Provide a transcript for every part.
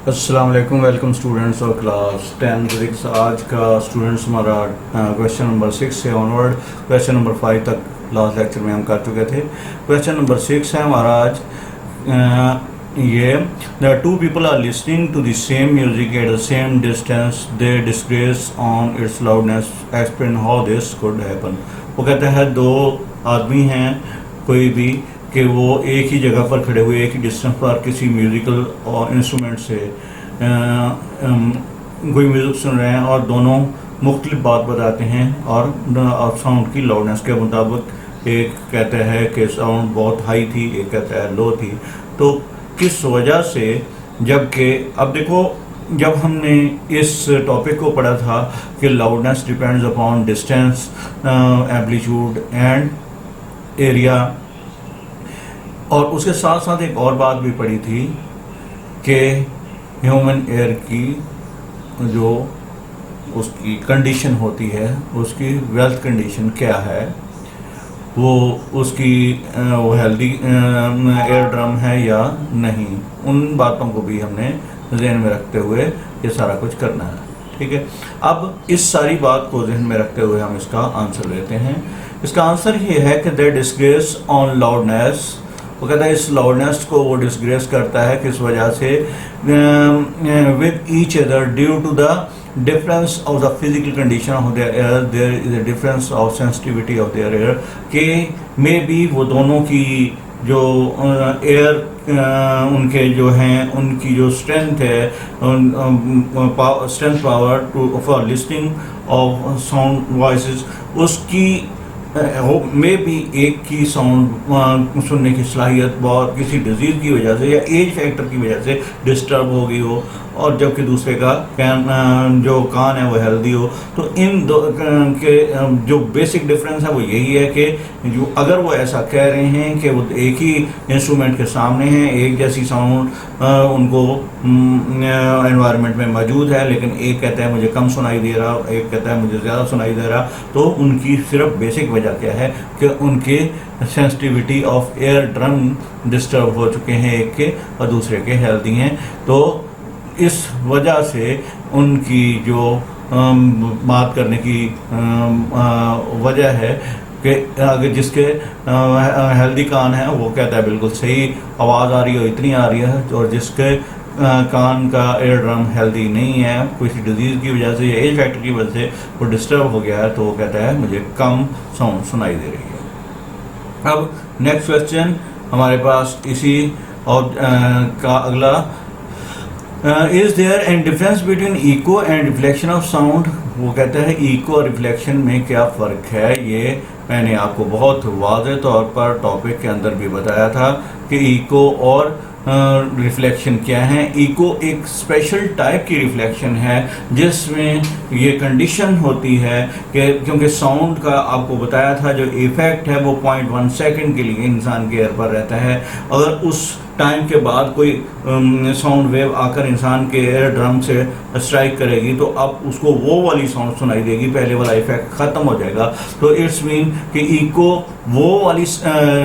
अस्सलाम वालेकुम। Welcome students और क्लास 10 फिजिक्स। आज का स्टूडेंट्स हमारा क्वेश्चन नंबर 6 से ऑनवर्ड क्वेश्चन नंबर 5 तक लास्ट लेक्चर में हम कर चुके थे। क्वेश्चन नंबर 6 है हमारा आज ये the two people are listening to the same music at the same distance, they disgrace on its loudness, explain how this could happen. वो कहता है दो आदमी हैं कोई भी कि वो एक ही जगह पर खड़े हुए एक ही डिस्टेंस पर किसी म्यूज़िकल और इंस्ट्रूमेंट से कोई म्यूज़िक सुन रहे हैं और दोनों मुख्तलिफ बात बताते हैं और साउंड की लाउडनेस के मुताबिक एक कहता है कि साउंड बहुत हाई थी, एक कहता है लो थी। तो किस वजह से, जबकि अब देखो जब हमने इस टॉपिक को पढ़ा था कि loudness depends upon distance, amplitude and area, और उसके साथ साथ एक और बात भी पड़ी थी कि ह्यूमन एयर की जो उसकी कंडीशन होती है, उसकी वेल्थ कंडीशन क्या है, वो उसकी वो हेल्दी एयर ड्रम है या नहीं। उन बातों को भी हमने ज़हन में रखते हुए ये सारा कुछ करना है, ठीक है। अब इस सारी बात को ज़हन में रखते हुए हम इसका आंसर लेते हैं। इसका आंसर ये है कि दे डिस्ग्रेस ऑन लाउडनेस। वो कहता है इस लाउडनेस को वो डिस्ग्रेस करता है किस वजह से, with each other due to the difference of the physical condition of their ear, there is a difference of sensitivity of their ear, के मे बी वो दोनों की जो एयर उनके जो हैं उनकी जो स्ट्रेंथ है, strength power to for listening of sound voices, उसकी मे भी एक की साउंड सुनने की सलाहियत बहुत किसी डिजीज़ की वजह से या एज फैक्टर की वजह से डिस्टर्ब हो गई हो, और जबकि दूसरे का जो कान है वो हेल्दी हो। तो इन दो के जो बेसिक डिफरेंस है वो यही है कि जो अगर वो ऐसा कह रहे हैं कि वो एक ही इंस्ट्रूमेंट के सामने हैं, एक जैसी साउंड उनको एनवायरनमेंट में मौजूद है, लेकिन एक कहता है मुझे कम सुनाई दे रहा, एक कहता है मुझे ज़्यादा सुनाई दे रहा, तो उनकी सिर्फ बेसिक वजह क्या है कि उनके sensitivity of air drum disturb हो चुके हैं, एक के और दूसरे के हेल्दी हैं। तो इस वजह से उनकी जो बात करने की वजह है कि अगर जिसके हेल्दी कान है वो कहता है बिल्कुल सही आवाज़ आ रही हो, इतनी आ रही है, और जिसके कान का एयर ड्रम हेल्दी नहीं है, किसी डिजीज़ की वजह से या एज फैक्टर की वजह से वो डिस्टर्ब हो गया है, तो वो कहता है मुझे कम साउंड सुनाई दे रही है। अब नेक्स्ट क्वेश्चन हमारे पास इसी और का अगला, is there an difference between echo and reflection of sound. वो कहता है इको और रिफ्लेक्शन में क्या फ़र्क है। ये मैंने आपको बहुत वाज़ेह तौर पर टॉपिक के अंदर भी बताया था कि इको और रिफ्लेक्शन क्या है। इको एक स्पेशल टाइप की रिफ्लेक्शन है जिसमें ये कंडीशन होती है कि क्योंकि साउंड का आपको बताया था जो इफ़ेक्ट है वो 0.1 सेकंड के लिए इंसान के एयर पर रहता है। अगर उस टाइम के बाद कोई साउंड वेव आकर इंसान के एयर ड्रम से स्ट्राइक करेगी तो अब उसको वो वाली साउंड सुनाई देगी, पहले वाला इफेक्ट ख़त्म हो जाएगा। तो इट्स मीन कि इको वो वाली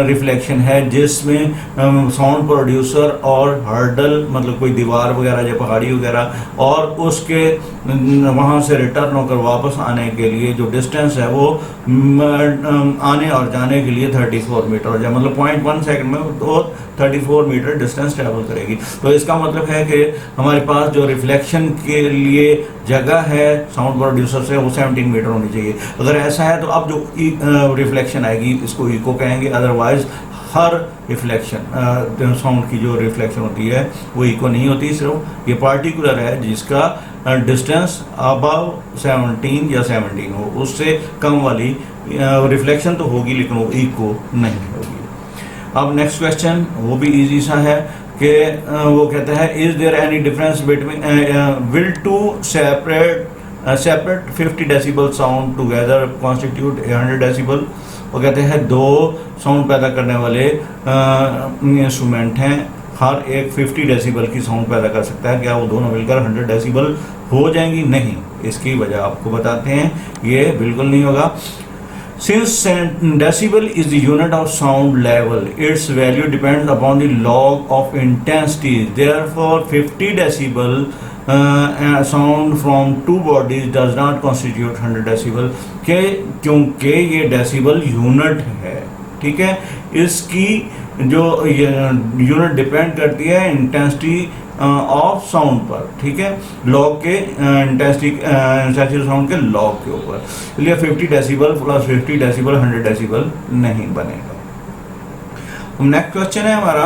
रिफ्लेक्शन है जिसमें साउंड प्रोड्यूसर और हर्डल, मतलब कोई दीवार वगैरह या पहाड़ी वगैरह, और उसके वहाँ से रिटर्न होकर वापस आने के लिए जो डिस्टेंस है वो आने और जाने के लिए 34 मीटर हो जाए, मतलब 0.1 सेकंड में वो 34 मीटर डिस्टेंस ट्रैवल करेगी। तो इसका मतलब है कि हमारे पास जो रिफ्लेक्शन के लिए जगह है साउंड प्रोड्यूसर से वो 17 मीटर होनी चाहिए। अगर ऐसा है तो अब जो रिफ्लेक्शन आएगी इसको इको कहेंगे, अदरवाइज हर रिफ्लेक्शन साउंड की जो रिफ्लेक्शन होती है वो इको नहीं होती, सिर्फ ये पार्टिकुलर है जिसका डिस्टेंस अबव 17 या 17 हो, उससे कम वाली रिफ्लेक्शन तो होगी लेकिन वो इको नहीं होगी। अब नेक्स्ट क्वेश्चन वो भी इजी सा है कि वो कहता है is there any difference between will two separate 50 decibel sound together constitute 100 decibel. वो कहते हैं दो साउंड पैदा करने वाले इंस्ट्रूमेंट हैं, हर एक 50 डेसिबल की साउंड पैदा कर सकता है, क्या वो दोनों मिलकर 100 डेसिबल हो जाएंगी? नहीं। इसकी वजह आपको बताते हैं, ये बिल्कुल नहीं होगा। Since decibel is the unit of sound level, its value depends upon the log of intensity. Therefore, 50 decibel sound from two bodies does not constitute 100 decibel के क्योंकि ये डेसिबल यूनिट है, ठीक है। इसकी जो यूनिट डिपेंड करती है इंटेंसिटी ऑफ साउंड पर, ठीक है, लॉग के इंटेंसिटी साउंड के लॉग के ऊपर। इसलिए 50 डेसिबल प्लस 50 डेसिबल 100 डेसिबल नहीं बनेगा। नेक्स्ट क्वेश्चन है हमारा,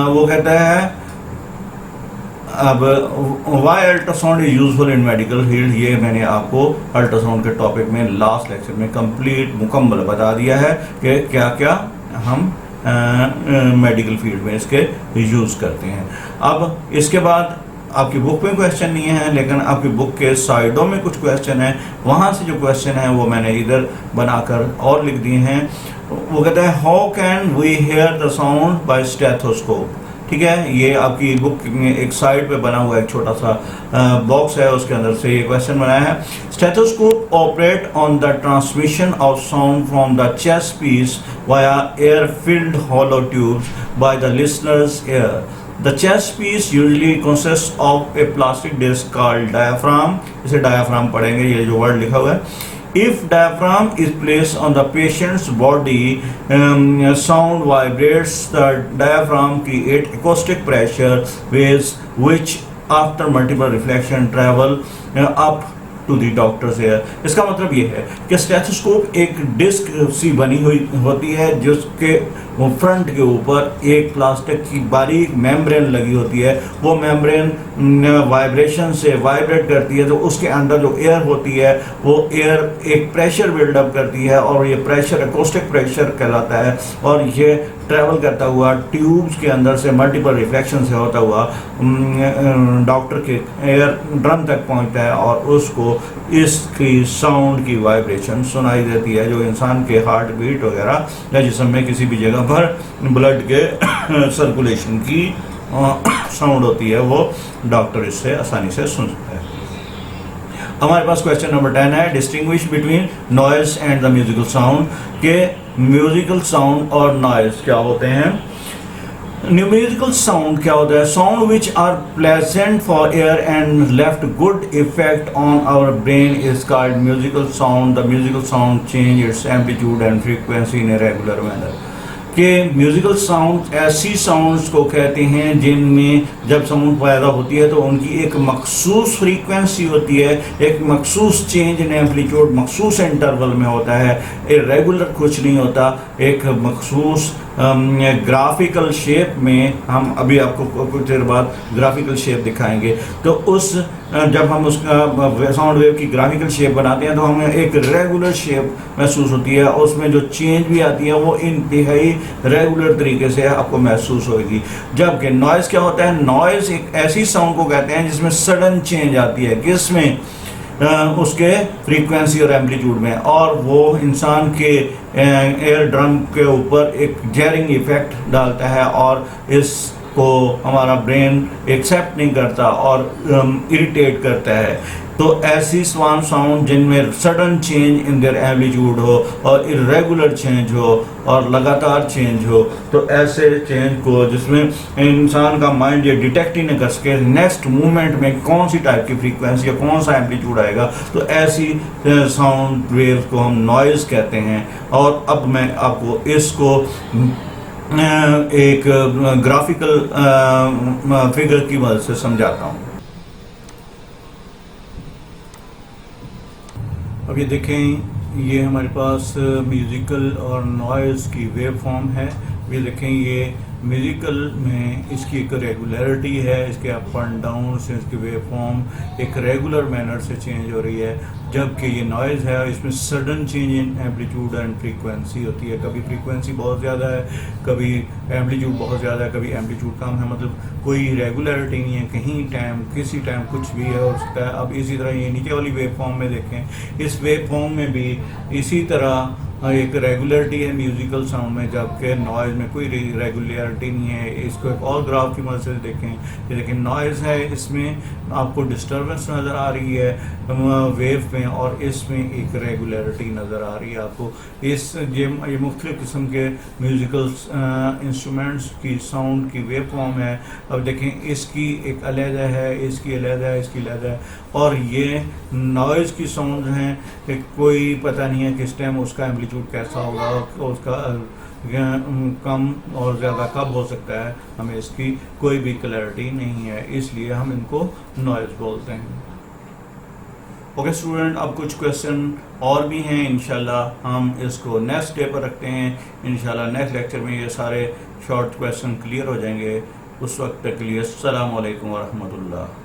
वो कहता है अब why ultrasound is useful in medical field. ये मैंने आपको अल्ट्रासाउंड के टॉपिक में लास्ट लेक्चर में कंप्लीट मुकम्मल बता दिया है कि क्या क्या हम मेडिकल फील्ड में इसके यूज़ करते हैं। अब इसके बाद आपकी बुक में क्वेश्चन नहीं है, लेकिन आपकी बुक के साइडों में कुछ क्वेश्चन है, वहाँ से जो क्वेश्चन है वो मैंने इधर बनाकर और लिख दिए हैं। वो कहता है how can we hear the sound by stethoscope, ठीक है। ये आपकी बुक में एक साइड पे बना हुआ एक छोटा सा बॉक्स है, उसके अंदर से ये क्वेश्चन बनाया है। Stethoscope operate on the transmission of sound from the chest piece via air filled hollow tubes by the listener's ear. The chest piece usually consists of a plastic disc called diaphragm. इसे diaphragm पढ़ेंगे, ये जो word लिखा हुआ है। If diaphragm is placed on the patient's body, sound vibrates. The diaphragm create acoustic pressure waves which after multiple reflection travel up to the doctor's ear. इसका मतलब ये है कि स्टेथोस्कोप एक डिस्क सी बनी हुई होती है जिसके फ्रंट के ऊपर एक प्लास्टिक की बारीक मेम्ब्रेन लगी होती है। वो मेम्ब्रेन वाइब्रेशन से वाइब्रेट करती है, तो उसके अंदर जो एयर होती है वो एयर एक प्रेशर बिल्डअप करती है और ये प्रेशर एकॉस्टिक प्रेशर कहलाता है, और ये ट्रैवल करता हुआ ट्यूब्स के अंदर से मल्टीपल रिफ्लेक्शन से होता हुआ डॉक्टर के एयर ड्रम तक पहुंचता है और उसको इसकी साउंड की वाइब्रेशन सुनाई देती है, जो इंसान के हार्ट बीट वगैरह या जिस्म में किसी भी जगह पर ब्लड के सर्कुलेशन की साउंड होती है, वो डॉक्टर इससे आसानी से सुन सकता है। हमारे पास क्वेश्चन नंबर 10 है, distinguish between noise and the musical sound. के म्यूजिकल साउंड और नॉइज क्या होते हैं? म्यूजिकल साउंड क्या होता है? Sound which are pleasant for ear and left good effect on our brain is called musical sound. The musical sound change its amplitude and frequency in a regular manner. कि musical sound ऐसी sounds को कहते हैं जिनमें जब sound पैदा होती है तो उनकी एक मखसूस फ्रीक्वेंसी होती है, एक मखसूस चेंज इन एम्पलीट्यूड मखसूस इंटरवल में होता है, रेगुलर कुछ नहीं होता, एक मखसूस ग्राफिकल शेप में। हम अभी आपको कुछ देर बाद ग्राफिकल शेप दिखाएंगे। तो उस जब हम उसका साउंड वेव की ग्राफिकल शेप बनाते हैं तो हमें एक रेगुलर शेप महसूस होती है, उसमें जो चेंज भी आती है वो इंतहाई रेगुलर तरीके से आपको महसूस होगी। जबकि नॉइज़ क्या होता है? नॉइज़ एक ऐसी साउंड को कहते हैं जिसमें सडन चेंज आती है, किसमें? उसके फ्रीक्वेंसी और एम्पलीट्यूड में, और वो इंसान के एयर ड्रम के ऊपर एक जैरिंग इफेक्ट डालता है और इसको हमारा ब्रेन एक्सेप्ट नहीं करता और इरिटेट करता है। तो ऐसी स्वान साउंड जिनमें sudden change in their amplitude हो और इरेगुलर चेंज हो और लगातार चेंज हो, तो ऐसे चेंज को जिसमें इंसान का माइंड ये डिटेक्ट ही नहीं कर सके नेक्स्ट मूवमेंट में कौन सी टाइप की फ्रीक्वेंसी या कौन सा एम्पलीट्यूड आएगा, तो ऐसी साउंड वेव्स को हम नॉइज़ कहते हैं। और अब मैं आपको इसको एक ग्राफिकल फिगर की मदद से समझाता हूँ। अब ये देखें, ये हमारे पास म्यूज़िकल और नॉइज़ की वेव फॉर्म है। ये देखें, ये म्यूज़िकल में इसकी एक रेगुलरिटी है, इसके अप एंड डाउन से इसकी वेव फॉर्म एक रेगुलर मैनर से चेंज हो रही है। जबकि ये नॉइज़ है, इसमें sudden change in amplitude and frequency होती है। कभी फ्रीक्वेंसी बहुत ज़्यादा है, कभी एम्पलीट्यूड बहुत ज़्यादा है, कभी एम्पलीट्यूड कम है, मतलब कोई रेगुलरिटी नहीं है, कहीं टाइम किसी टाइम कुछ भी है हो सकता है। अब इसी तरह ये नीचे वाली वेव फॉर्म में देखें, इस वेव फॉर्म में भी इसी तरह एक रेगुलरिटी है म्यूजिकल साउंड में, जबकि नॉइज़ में कोई रेगुलरिटी क्लैरिटी नहीं है। इसको एक और ग्राफ की मदद से देखें, ये देखें नॉइज़ है, इसमें आपको डिस्टर्बेंस नज़र आ रही है वेव में, और इसमें एक रेगुलरिटी नज़र आ रही है आपको। ये मुख्तलिफ़ किस्म के म्यूज़िकल इंस्ट्रूमेंट्स की साउंड की वेव फॉर्म है। अब देखें इसकी एक अलहदा है, इसकी अलहदा है, इसकी अलहदा है, और ये नॉइज़ की साउंड हैं कि कोई पता नहीं है किस टाइम उसका एम्पलीट्यूड कैसा होगा, उसका कम और ज़्यादा कब हो सकता है, हमें इसकी कोई भी क्लैरिटी नहीं है, इसलिए हम इनको नॉइज़ बोलते हैं। ओके स्टूडेंट, अब कुछ क्वेश्चन और भी हैं, इंशाल्लाह हम इसको नेक्स्ट डे पर रखते हैं। इंशाल्लाह नेक्स्ट लेक्चर में ये सारे शॉर्ट क्वेश्चन क्लियर हो जाएंगे। उस वक्त तक के लिए अस्सलाम वालेकुम व रहमतुल्लाह।